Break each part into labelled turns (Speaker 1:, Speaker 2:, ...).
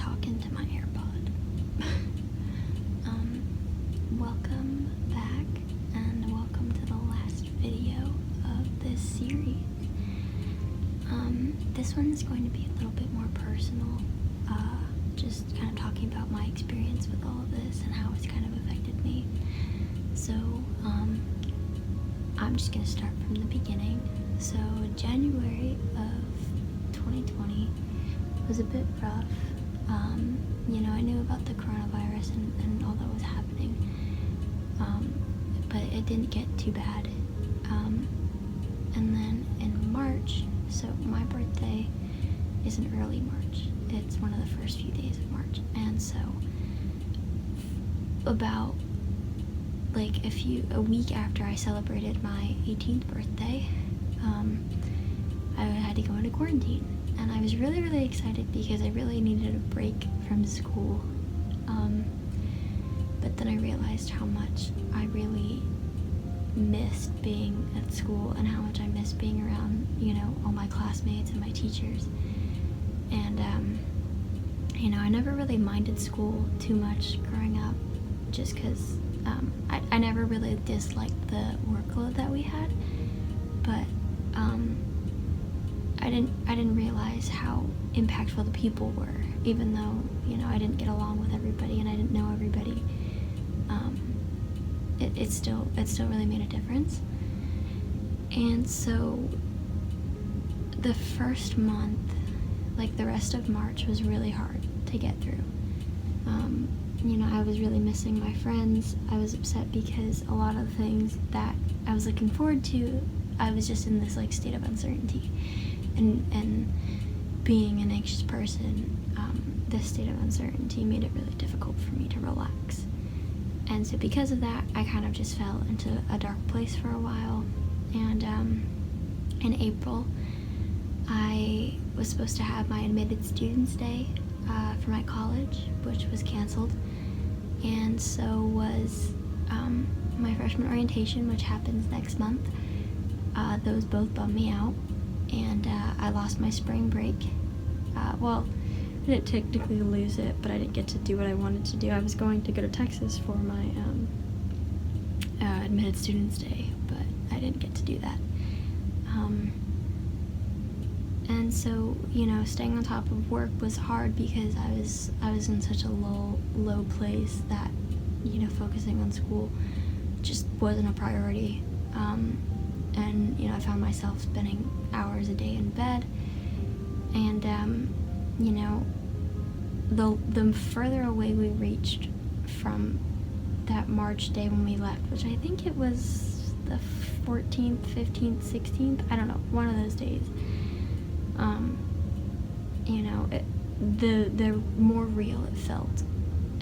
Speaker 1: talk into my AirPod. Welcome back, and welcome to the last video of this series. This one is going to be a little bit more personal, just kind of talking about my experience with all of this and how it's kind of affected me. So, I'm just going to start from the beginning. So, January of 2020 was a bit rough. I knew about the coronavirus and all that was happening, but it didn't get too bad. And then in March, so my birthday is in early March. It's one of the first few days of March, and so about a week after I celebrated my 18th birthday, I had to go into quarantine. And I was really, really excited because I really needed a break from school. But then I realized how much I really missed being at school and how much I missed being around, all my classmates and my teachers. And, I never really minded school too much growing up just because I never really disliked the workload that we had. But, I didn't realize how impactful the people were, even though, I didn't get along with everybody and I didn't know everybody. It still really made a difference. And so the first month, the rest of March, was really hard to get through. I was really missing my friends. I was upset because a lot of the things that I was looking forward to, I was just in this state of uncertainty. And being an anxious person, this state of uncertainty made it really difficult for me to relax. And so because of that, I kind of just fell into a dark place for a while. And in April, I was supposed to have my admitted students day for my college, which was canceled. And so was my freshman orientation, which happens next month. Those both bummed me out. And I lost my spring break. I didn't technically lose it, but I didn't get to do what I wanted to do. I was going to go to Texas for my admitted students day, but I didn't get to do that. And so, staying on top of work was hard because I was in such a low place that, focusing on school just wasn't a priority. And, I found myself spending hours a day in bed. And, the further away we reached from that March day when we left, which I think it was the 14th, 15th, 16th, I don't know, one of those days, the more real it felt.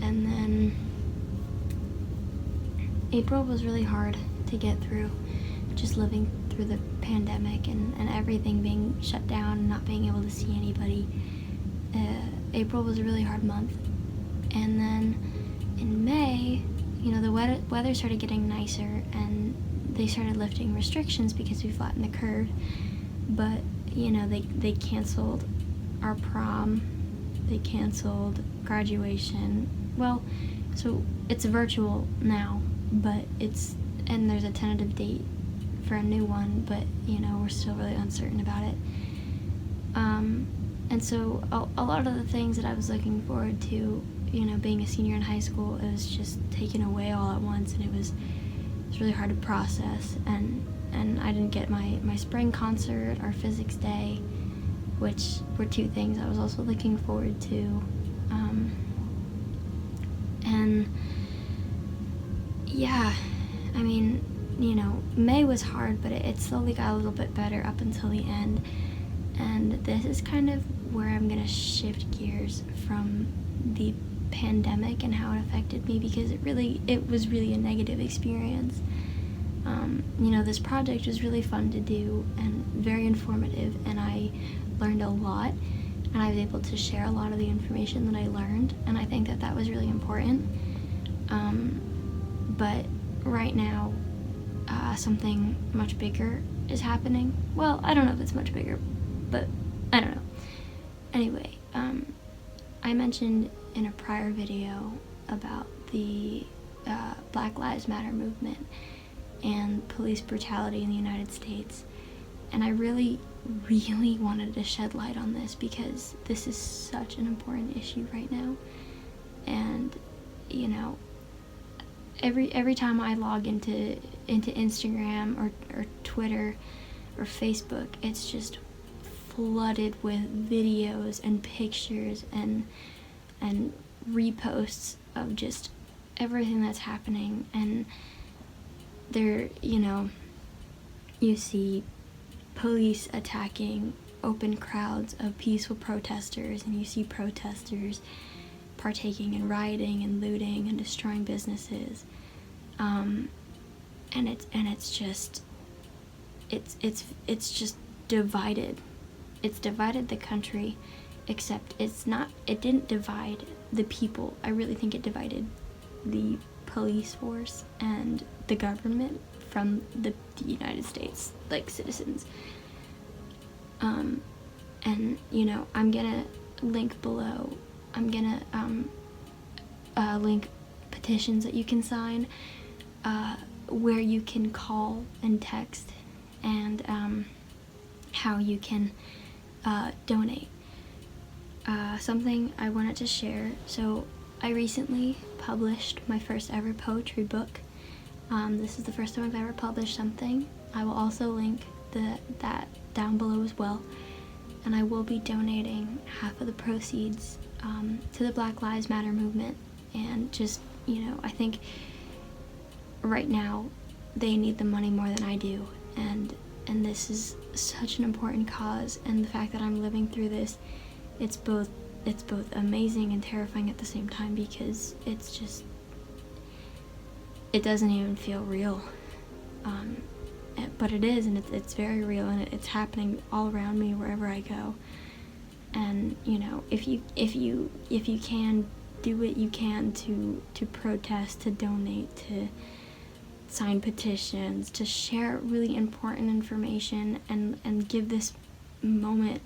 Speaker 1: And then April was really hard to get through, just living through the pandemic and everything being shut down and not being able to see anybody. April was a really hard month. And then in May, the weather started getting nicer and they started lifting restrictions because we flattened the curve. But, they canceled our prom, they canceled graduation. Well, so it's virtual now, but and there's a tentative date for a new one, but we're still really uncertain about it. And so a lot of the things that I was looking forward to, being a senior in high school, it was just taken away all at once, and it was really hard to process. And I didn't get my spring concert or physics day, which were two things I was also looking forward to. And yeah, I mean, May was hard, but it slowly got a little bit better up until the end. And this is kind of where I'm going to shift gears from the pandemic and how it affected me, because it was really a negative experience. This project was really fun to do and very informative, and I learned a lot, and I was able to share a lot of the information that I learned, and I think that was really important. But right now, something much bigger is happening. Well, I don't know if it's much bigger, but I don't know. Anyway, I mentioned in a prior video about the Black Lives Matter movement and police brutality in the United States, and I really wanted to shed light on this because this is such an important issue right now. And you know, every time I log into Instagram or Twitter or Facebook, it's just flooded with videos and pictures and reposts of just everything that's happening. And there, you know, you see police attacking open crowds of peaceful protesters, and you see protesters partaking in rioting and looting and destroying businesses, and it's just divided. It's divided the country, except it didn't divide the people. I really think it divided the police force and the government from the United States, like, citizens. And you know, I'm gonna link below, link petitions that you can sign, where you can call and text, and how you can donate. Something I wanted to share. So I recently published my first ever poetry book. This is the first time I've ever published something. I will also link that down below as well. And I will be donating half of the proceeds to the Black Lives Matter movement. And just, you know, I think right now they need the money more than I do. And this is such an important cause, and the fact that I'm living through this, it's both amazing and terrifying at the same time, because it's just, it doesn't even feel real, but it is, and it's very real, and it's happening all around me wherever I go. And you know, if you can do what you can to protest, to donate, to sign petitions, to share really important information, and give this moment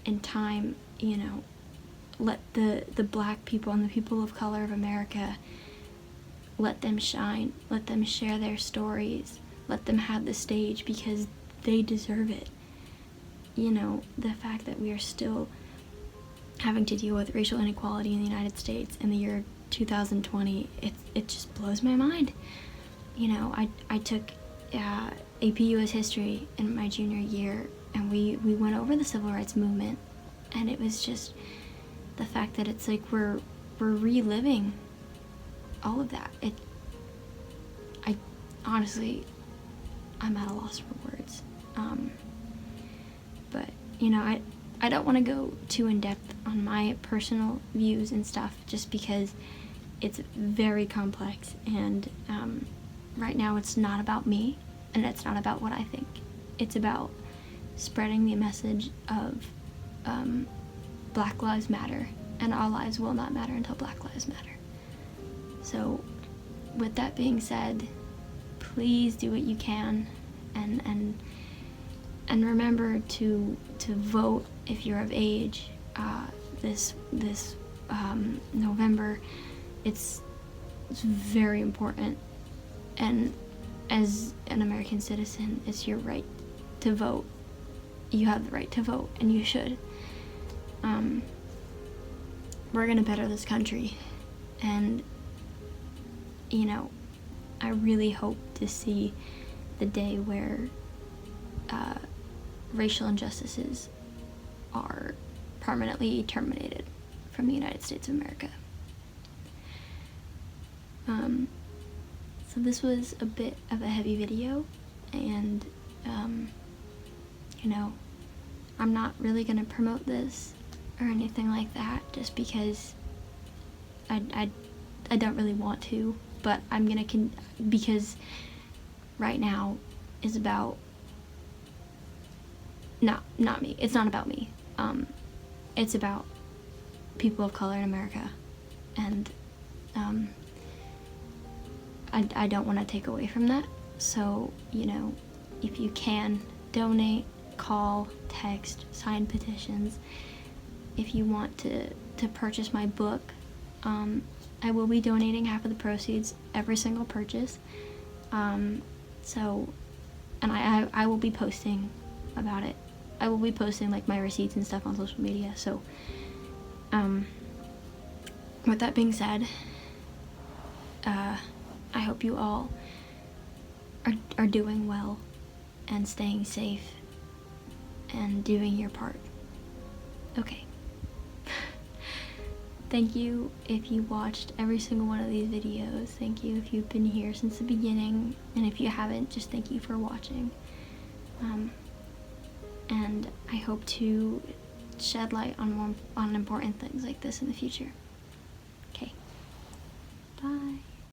Speaker 1: in time, you know, let the black people and the people of color of America, let them shine, let them share their stories, let them have the stage, because they deserve it. You know, the fact that we are still having to deal with racial inequality in the United States in the year 2020, it just blows my mind. You know, I took AP US History in my junior year, and we went over the Civil Rights Movement, and it was just the fact that it's like we're reliving all of that. I honestly, I'm at a loss for words. But you know, I don't want to go too in depth on my personal views and stuff, just because it's very complex, and right now it's not about me, and it's not about what I think. It's about spreading the message of Black Lives Matter, and all lives will not matter until Black Lives Matter. So with that being said, please do what you can, and remember to vote if you're of age. This November, it's very important. And as an American citizen, it's your right to vote. You have the right to vote, and you should. We're gonna better this country, and you know, I really hope to see the day where racial injustices are permanently terminated from the United States of America. So this was a bit of a heavy video, and you know, I'm not really gonna promote this or anything like that, just because I don't really want to, but I'm gonna because right now is about not me. It's not about me. It's about people of color in America, and I don't want to take away from that. So, you know, if you can donate, call, text, sign petitions, if you want to purchase my book. I will be donating half of the proceeds every single purchase. So, and I will be posting about it. I will be posting like my receipts and stuff on social media. So, with that being said, I hope you all are doing well and staying safe and doing your part. Okay. Thank you if you watched every single one of these videos. Thank you if you've been here since the beginning. And if you haven't, just thank you for watching. And I hope to shed light on important things like this in the future. Okay. Bye.